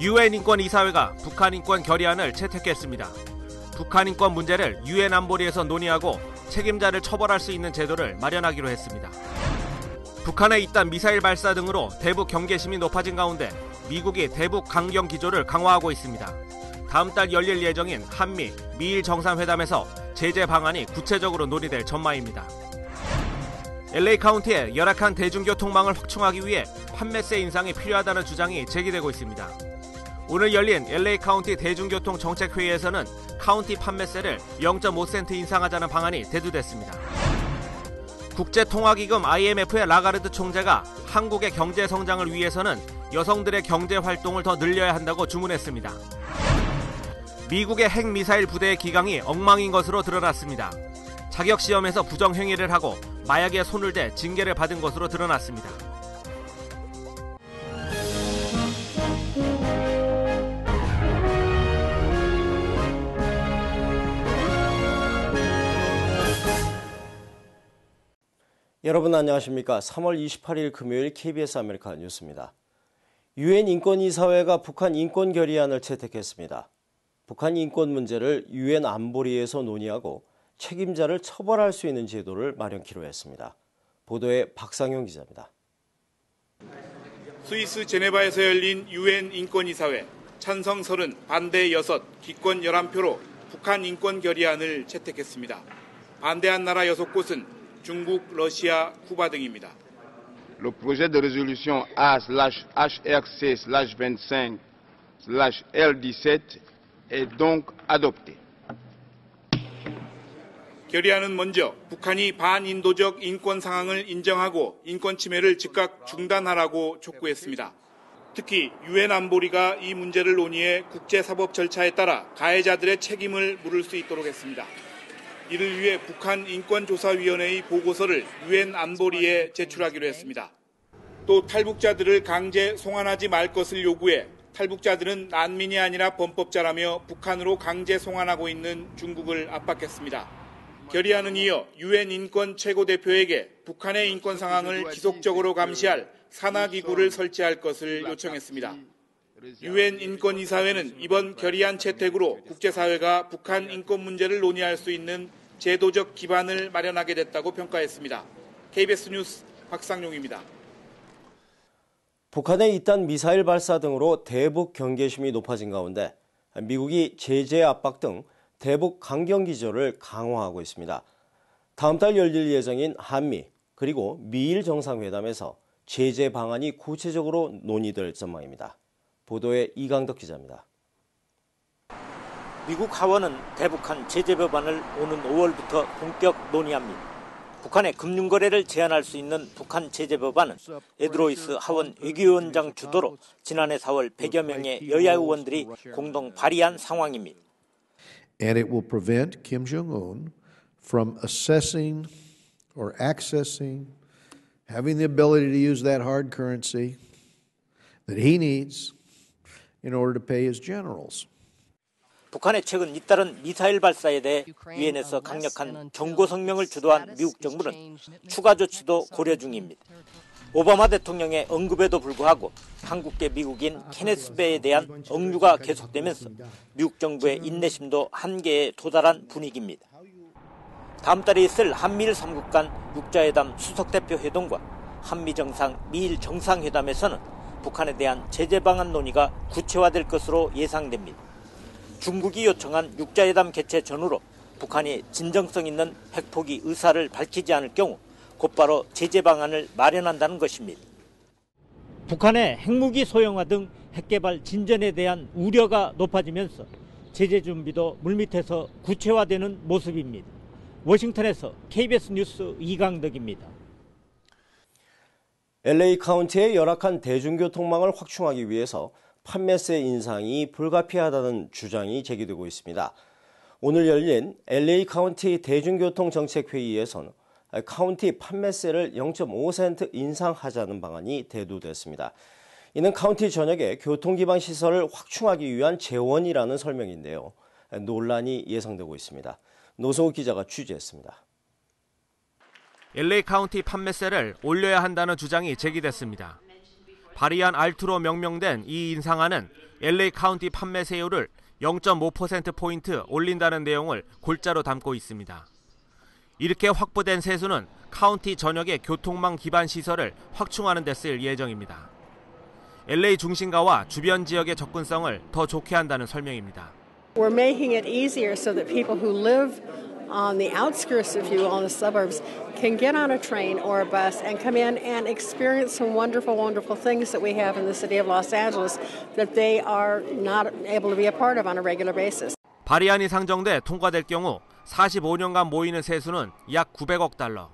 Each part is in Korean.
유엔 인권이사회가 북한 인권 결의안을 채택했습니다. 북한 인권 문제를 유엔 안보리에서 논의하고 책임자를 처벌할 수 있는 제도를 마련하기로 했습니다. 북한의 잇단 미사일 발사 등으로 대북 경계심이 높아진 가운데 미국이 대북 강경 기조를 강화하고 있습니다. 다음 달 열릴 예정인 한미, 미일 정상회담에서 제재 방안이 구체적으로 논의될 전망입니다. LA 카운티의 열악한 대중교통망을 확충하기 위해 판매세 인상이 필요하다는 주장이 제기되고 있습니다. 오늘 열린 LA 카운티 대중교통 정책회의에서는 카운티 판매세를 0.5센트 인상하자는 방안이 대두됐습니다. 국제통화기금 IMF의 라가르드 총재가 한국의 경제 성장을 위해서는 여성들의 경제 활동을 더 늘려야 한다고 주문했습니다. 미국의 핵미사일 부대의 기강이 엉망인 것으로 드러났습니다. 자격시험에서 부정행위를 하고 마약에 손을 대 징계를 받은 것으로 드러났습니다. 여러분 안녕하십니까? 3월 28일 금요일 KBS 아메리카 뉴스입니다. 유엔 인권이사회가 북한 인권 결의안을 채택했습니다. 북한 인권 문제를 유엔 안보리에서 논의하고 책임자를 처벌할 수 있는 제도를 마련키로 했습니다. 보도에 박상용 기자입니다. 스위스 제네바에서 열린 유엔 인권이사회 찬성 30, 반대 6, 기권 11표로 북한 인권 결의안을 채택했습니다. 반대한 나라 6곳은 중국, 러시아, 쿠바 등입니다. Le projet de résolution A/HRC/25/L17 est donc adopté. 결의안은 먼저 북한이 반인도적 인권 상황을 인정하고 인권 침해를 즉각 중단하라고 촉구했습니다. 특히 유엔 안보리가 이 문제를 논의해 국제사법 절차에 따라 가해자들의 책임을 물을 수 있도록 했습니다. 이를 위해 북한 인권조사위원회의 보고서를 유엔 안보리에 제출하기로 했습니다. 또 탈북자들을 강제 송환하지 말 것을 요구해 탈북자들은 난민이 아니라 범법자라며 북한으로 강제 송환하고 있는 중국을 압박했습니다. 결의안은 이어 유엔 인권 최고대표에게 북한의 인권 상황을 지속적으로 감시할 산하기구를 설치할 것을 요청했습니다. 유엔 인권이사회는 이번 결의안 채택으로 국제사회가 북한 인권 문제를 논의할 수 있는 제도적 기반을 마련하게 됐다고 평가했습니다. KBS 뉴스 박상용입니다. 북한의 잇단 미사일 발사 등으로 대북 경계심이 높아진 가운데 미국이 제재 압박 등 대북 강경 기조를 강화하고 있습니다. 다음 달 열릴 예정인 한미 그리고 미일 정상회담에서 제재 방안이 구체적으로 논의될 전망입니다. 보도에 이강덕 기자입니다. 미국 하원은 대북한 제재 법안을 오는 5월부터 본격 논의합니다. 북한의 금융거래를 제한할 수 있는 북한 제재 법안은 에드로이스 하원 외교위원장 주도로 지난해 4월 100여 명의 여야 의원들이 공동 발의한 상황입니다. And it will prevent Kim Jong-un from assessing or accessing, having the ability to use that hard currency that he needs in order to pay his generals. 북한의 최근 잇따른 미사일 발사에 대해 유엔에서 강력한 경고 성명을 주도한 미국 정부는 추가 조치도 고려 중입니다. 오바마 대통령의 언급에도 불구하고 한국계 미국인 케네스 베에 대한 억류가 계속되면서 미국 정부의 인내심도 한계에 도달한 분위기입니다. 다음 달에 있을 한미일 3국 간 육자회담 수석대표 회동과 한미 정상, 미일 정상회담에서는 북한에 대한 제재 방안 논의가 구체화될 것으로 예상됩니다. 중국이 요청한 육자회담 개최 전후로 북한이 진정성 있는 핵포기 의사를 밝히지 않을 경우 곧바로 제재 방안을 마련한다는 것입니다. 북한의 핵무기 소형화 등 핵개발 진전에 대한 우려가 높아지면서 제재 준비도 물밑에서 구체화되는 모습입니다. 워싱턴에서 KBS 뉴스 이강덕입니다. LA 카운티의 열악한 대중교통망을 확충하기 위해서 판매세 인상이 불가피하다는 주장이 제기되고 있습니다. 오늘 열린 LA 카운티 대중교통 정책회의에서는 카운티 판매세를 0.5센트 인상하자는 방안이 대두됐습니다. 이는 카운티 전역의 교통기반 시설을 확충하기 위한 재원이라는 설명인데요. 논란이 예상되고 있습니다. 노소우 기자가 취재했습니다. LA 카운티 판매세를 올려야 한다는 주장이 제기됐습니다. 바리안 R2로 명명된 이 인상안은 LA 카운티 판매세율을 0.5%포인트 올린다는 내용을 골자로 담고 있습니다. 이렇게 확보된 세수는 카운티 전역의 교통망 기반 시설을 확충하는 데 쓸 예정입니다. LA 중심가와 주변 지역의 접근성을 더 좋게 한다는 설명입니다. We're making it easier so that people who live on the outskirts, if you will, on the suburbs, can get on a train or a bus and come in and experience some wonderful, wonderful things that we have in the city of Los Angeles that they are not able to be a part of on a regular basis. 바리안이 상정돼 통과될 경우 45년간 모이는 세수는 약 900억 달러.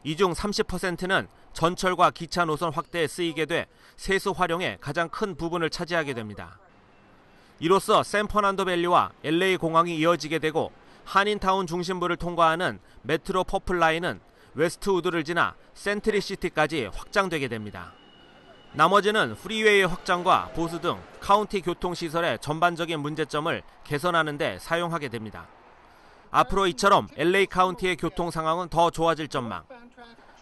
이 중 30%는 전철과 기차 노선 확대에 쓰이게 돼 세수 활용의 가장 큰 부분을 차지하게 됩니다. 이로써 샌퍼난도 밸리와 LA 공항이 이어지게 되고 한인타운 중심부를 통과하는 메트로 퍼플 라인은 웨스트우드를 지나 센트리시티까지 확장되게 됩니다. 나머지는 프리웨이 확장과 보수 등 카운티 교통시설의 전반적인 문제점을 개선하는 데 사용하게 됩니다. 앞으로 이처럼 LA 카운티의 교통 상황은 더 좋아질 전망.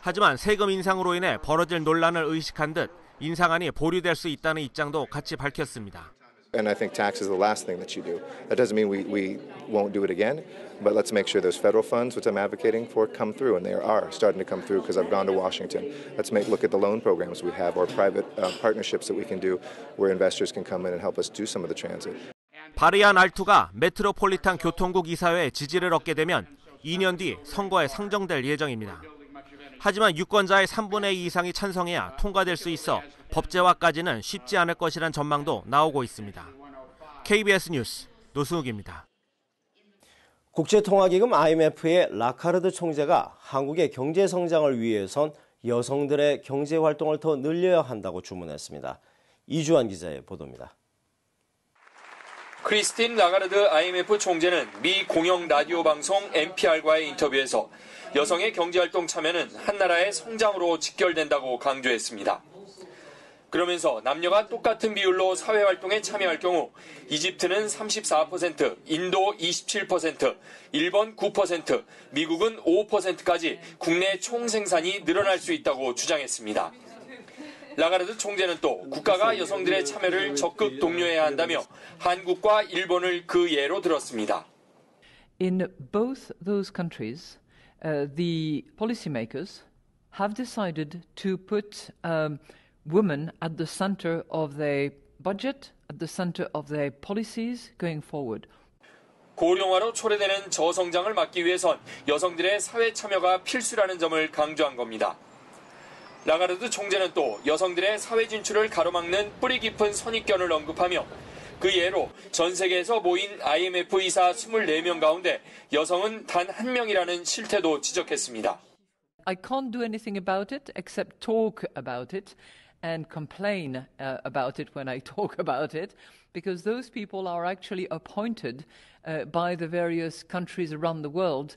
하지만 세금 인상으로 인해 벌어질 논란을 의식한 듯 인상안이 보류될 수 있다는 입장도 같이 밝혔습니다. And I think tax is the last thing that you do. That doesn't mean we won't do it again, but let's make sure those federal funds, which I'm advocating for, come through, and they are starting to come through because I've gone to Washington. Let's look at the loan programs we have or private partnerships that we can do where investors can come in and help us do some of the transit. 바리안 R2가 메트로폴리탄 교통국 이사회의 지지를 얻게 되면 2년 뒤 선거에 상정될 예정입니다. 하지만 유권자의 3분의 2 이상이 찬성해야 통과될 수 있어 법제화까지는 쉽지 않을 것이란 전망도 나오고 있습니다. KBS 뉴스 노승욱입니다. 국제통화기금 IMF의 라카르드 총재가 한국의 경제 성장을 위해선 여성들의 경제 활동을 더 늘려야 한다고 주문했습니다. 이주환 기자의 보도입니다. 크리스틴 라가르드 IMF 총재는 미 공영 라디오 방송 NPR과의 인터뷰에서 여성의 경제활동 참여는 한 나라의 성장으로 직결된다고 강조했습니다. 그러면서 남녀가 똑같은 비율로 사회활동에 참여할 경우 이집트는 34%, 인도 27%, 일본 9%, 미국은 5%까지 국내 총생산이 늘어날 수 있다고 주장했습니다. 라가르드 총재는 또 국가가 여성들의 참여를 적극 독려해야 한다며 한국과 일본을 그 예로 들었습니다. In both those countries, the policymakers have decided to put women at the center of their budget, at the center of their policies going forward. 고령화로 초래되는 저성장을 막기 위해선 여성들의 사회 참여가 필수라는 점을 강조한 겁니다. 라가르드 총재는 또 여성들의 사회 진출을 가로막는 뿌리 깊은 선입견을 언급하며 그 예로 전 세계에서 모인 IMF 이사 24명 가운데 여성은 단 1명이라는 실태도 지적했습니다. I can't do anything about it except talk about it and complain about it when I talk about it because those people are actually appointed by the various countries around the world.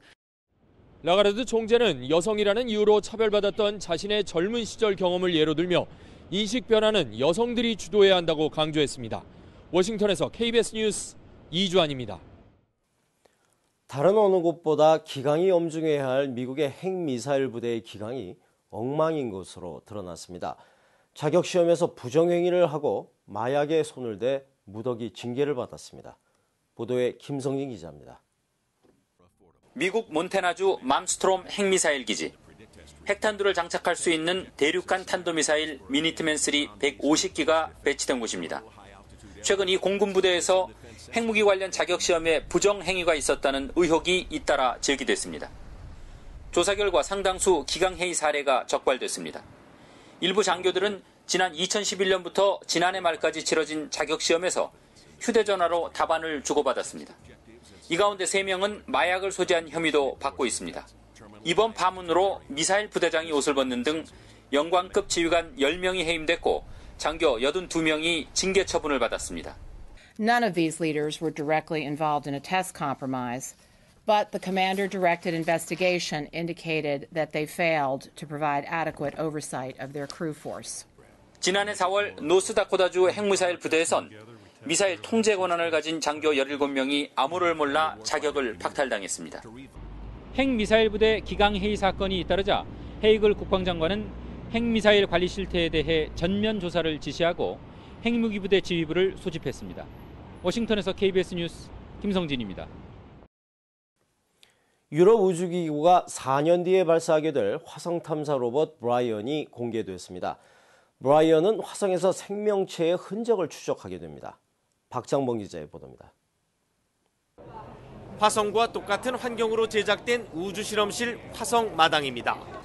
라가르드 총재는 여성이라는 이유로 차별받았던 자신의 젊은 시절 경험을 예로 들며 인식 변화는 여성들이 주도해야 한다고 강조했습니다. 워싱턴에서 KBS 뉴스 이주환입니다. 다른 어느 곳보다 기강이 엄중해야 할 미국의 핵미사일 부대의 기강이 엉망인 것으로 드러났습니다. 자격시험에서 부정행위를 하고 마약에 손을 대 무더기 징계를 받았습니다. 보도에 김성진 기자입니다. 미국 몬태나주 맘스트롬 핵미사일 기지. 핵탄두를 장착할 수 있는 대륙간 탄도미사일 미니트맨 3 150기가 배치된 곳입니다. 최근 이 공군부대에서 핵무기 관련 자격시험에 부정행위가 있었다는 의혹이 잇따라 제기됐습니다. 조사 결과 상당수 기강해이 사례가 적발됐습니다. 일부 장교들은 지난 2011년부터 지난해 말까지 치러진 자격시험에서 휴대전화로 답안을 주고받았습니다. 이 가운데 3명은 마약을 소지한 혐의도 받고 있습니다. 이번 파문으로 미사일 부대장이 옷을 벗는 등 영관급 지휘관 10명이 해임됐고 장교 82명이 징계 처분을 받았습니다. None of these leaders were directly involved in a test compromise, but the commander-directed investigation indicated that they failed to provide adequate oversight of their crew force. 지난해 4월 노스다코다주 핵미사일 부대에선 미사일 통제 권한을 가진 장교 17명이 아무를 몰라 자격을 박탈당했습니다. 핵미사일 부대 기강해이 사건이 잇따르자 헤이글 국방장관은 핵미사일 관리 실태에 대해 전면 조사를 지시하고 핵무기부대 지휘부를 소집했습니다. 워싱턴에서 KBS 뉴스 김성진입니다. 유럽 우주기구가 4년 뒤에 발사하게 될 화성 탐사 로봇 브라이언이 공개됐습니다. 브라이언은 화성에서 생명체의 흔적을 추적하게 됩니다. 박장범 기자의 보도입니다. 화성과 똑같은 환경으로 제작된 우주실험실 화성마당입니다.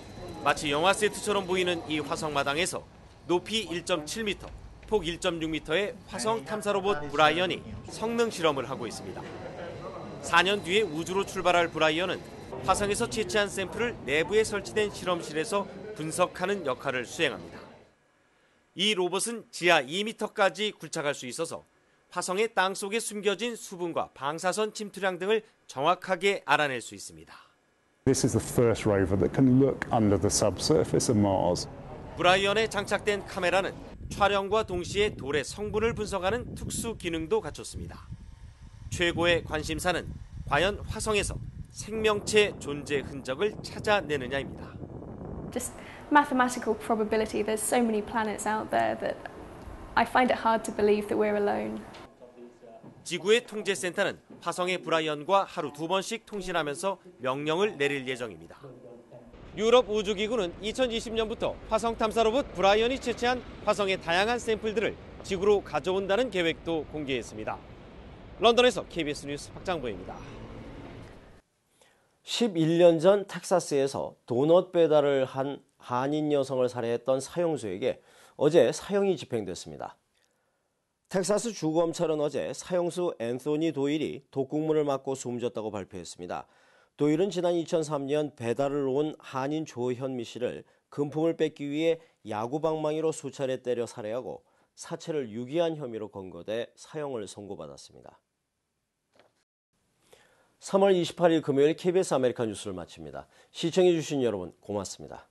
마치 영화 세트처럼 보이는 이 화성마당에서 높이 1.7m, 폭 1.6m의 화성 탐사 로봇 브라이언이 성능 실험을 하고 있습니다. 4년 뒤에 우주로 출발할 브라이언은 화성에서 채취한 샘플을 내부에 설치된 실험실에서 분석하는 역할을 수행합니다. 이 로봇은 지하 2m까지 굴착할 수 있어서 화성의 땅 속에 숨겨진 수분과 방사선 침투량 등을 정확하게 알아낼 수 있습니다. This is the first rover that can look under the subsurface of Mars. 브라이언에 장착된 카메라는 촬영과 동시에 돌의 성분을 분석하는 특수 기능도 갖췄습니다. 최고의 관심사는 과연 화성에서 생명체 존재 흔적을 찾아내느냐입니다. Just mathematical probability. There's so many planets out there that I find it hard to believe that we're alone. 지구의 통제센터는 화성의 브라이언과 하루 2번씩 통신하면서 명령을 내릴 예정입니다. 유럽 우주기구는 2020년부터 화성 탐사 로봇 브라이언이 채취한 화성의 다양한 샘플들을 지구로 가져온다는 계획도 공개했습니다. 런던에서 KBS 뉴스 박장보입니다. 11년 전 텍사스에서 도넛 배달을 한 한인 여성을 살해했던 사형수에게 어제 사형이 집행됐습니다. 텍사스 주검찰은 어제 사형수 앤소니 도일이 독국물을 맞고 숨졌다고 발표했습니다. 도일은 지난 2003년 배달을 온 한인 조현미 씨를 금품을 뺏기 위해 야구방망이로 수차례 때려 살해하고 사체를 유기한 혐의로 검거돼 사형을 선고받았습니다. 3월 28일 금요일 KBS 아메리카 뉴스를 마칩니다. 시청해주신 여러분 고맙습니다.